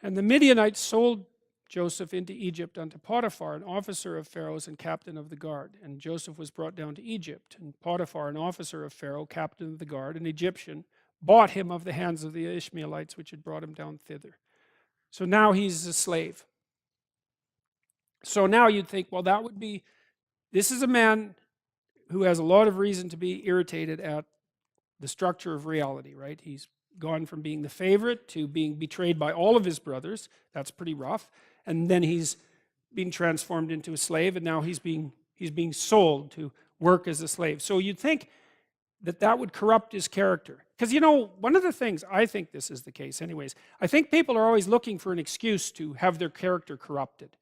And the Midianites sold Joseph into Egypt unto Potiphar, an officer of Pharaoh's and captain of the guard. And Joseph was brought down to Egypt. And Potiphar, an officer of Pharaoh, captain of the guard, an Egyptian, bought him of the hands of the Ishmaelites, which had brought him down thither. So now he's a slave. So now you'd think, well, that would be, this is a man who has a lot of reason to be irritated at the structure of reality, right? He's gone from being the favorite to being betrayed by all of his brothers. That's pretty rough. And then he's being transformed into a slave, and now he's being sold to work as a slave. So you'd think that that would corrupt his character. Because, you know, one of the things, I think this is the case anyways, I think people are always looking for an excuse to have their character corrupted.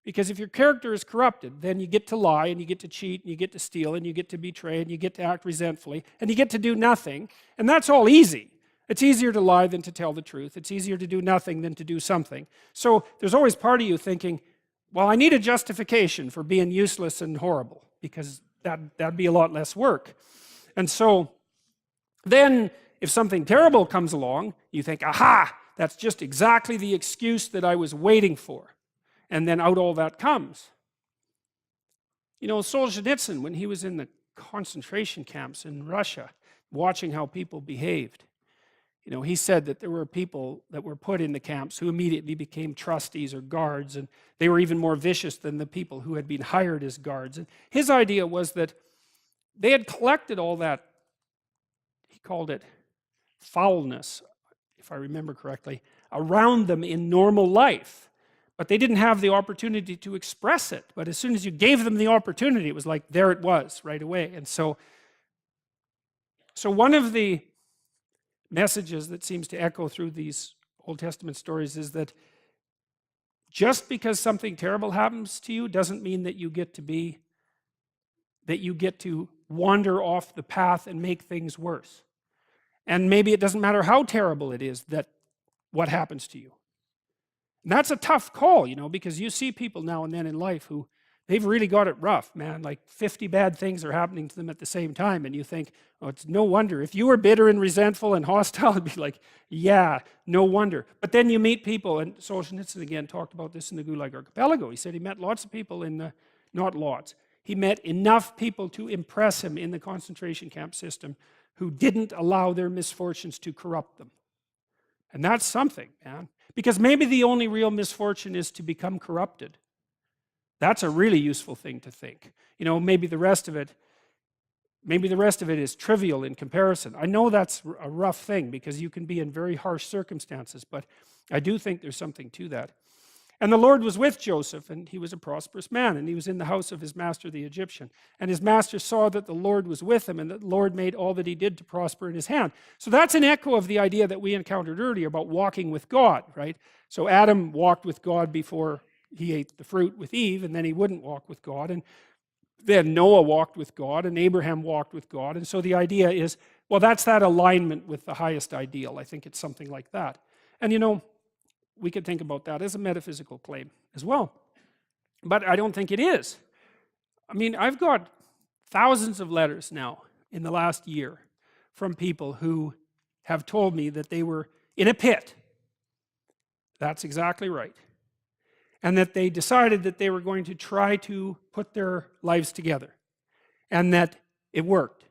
Because if your character is corrupted, then you get to lie, and you get to cheat, and you get to steal, and you get to betray, and you get to act resentfully, and you get to do nothing. And that's all easy. It's easier to lie than to tell the truth. It's easier to do nothing than to do something. So there's always part of you thinking, well, I need a justification for being useless and horrible, because that'd be a lot less work. And so then if something terrible comes along, you think, aha, that's just exactly the excuse that I was waiting for. And then out all that comes. You know, Solzhenitsyn, when he was in the concentration camps in Russia, watching how people behaved, you know, he said that there were people that were put in the camps who immediately became trustees or guards, and they were even more vicious than the people who had been hired as guards. And his idea was that they had collected all that, he called it foulness, if I remember correctly, around them in normal life. But they didn't have the opportunity to express it. But as soon as you gave them the opportunity, it was like, there it was, right away. And so one of the messages that seems to echo through these Old Testament stories is that just because something terrible happens to you doesn't mean that you get to wander off the path and make things worse. And maybe it doesn't matter how terrible it is that what happens to you. And that's a tough call, you know, because you see people now and then in life who, they've really got it rough, man. Like 50 bad things are happening to them at the same time. And you think, oh, it's no wonder. If you were bitter and resentful and hostile, it'd be like, yeah, no wonder. But then you meet people, and Solzhenitsyn again talked about this in the Gulag Archipelago. He said he met lots of people in the, not lots, he met enough people to impress him in the concentration camp system who didn't allow their misfortunes to corrupt them. And that's something, man. Because maybe the only real misfortune is to become corrupted. That's a really useful thing to think. You know, maybe the rest of it is trivial in comparison. I know that's a rough thing because you can be in very harsh circumstances, but I do think there's something to that. And the Lord was with Joseph, and he was a prosperous man, and he was in the house of his master the Egyptian. And his master saw that the Lord was with him, and that the Lord made all that he did to prosper in his hand. So that's an echo of the idea that we encountered earlier about walking with God, right? So Adam walked with God before he ate the fruit with Eve, and then he wouldn't walk with God. And then Noah walked with God, and Abraham walked with God. And so the idea is, well, that's that alignment with the highest ideal. I think it's something like that. And you know, we could think about that as a metaphysical claim as well. But I don't think it is. I mean, I've got thousands of letters now in the last year from people who have told me that they were in a pit. That's exactly right. And that they decided that they were going to try to put their lives together. And that it worked.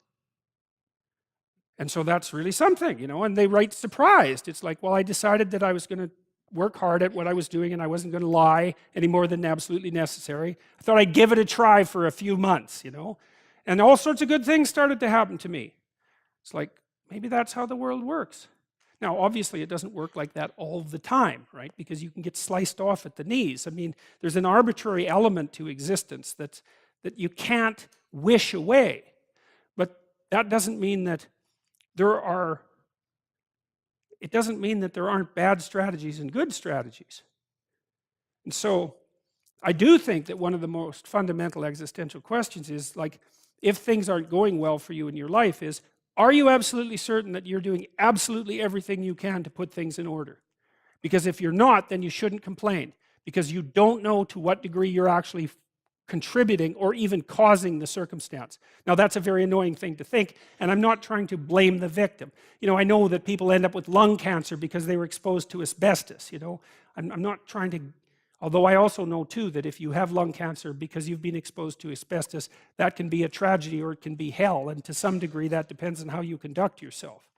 And so that's really something, you know. And they write surprised. It's like, well, I decided that I was going to work hard at what I was doing, and I wasn't going to lie any more than absolutely necessary. I thought I'd give it a try for a few months, you know. And all sorts of good things started to happen to me. It's like, maybe that's how the world works. Now, obviously, it doesn't work like that all the time, right? Because you can get sliced off at the knees. I mean, there's an arbitrary element to existence that you can't wish away. But that doesn't mean that there aren't bad strategies and good strategies. And so I do think that one of the most fundamental existential questions is, like, if things aren't going well for you in your life, is, are you absolutely certain that you're doing absolutely everything you can to put things in order? Because if you're not, then you shouldn't complain, because you don't know to what degree you're actually contributing or even causing the circumstance. Now that's a very annoying thing to think, and I'm not trying to blame the victim. I know that people end up with lung cancer because they were exposed to asbestos. I'm not trying to, although I also know too that if you have lung cancer because you've been exposed to asbestos, that can be a tragedy or it can be hell, and to some degree that depends on how you conduct yourself.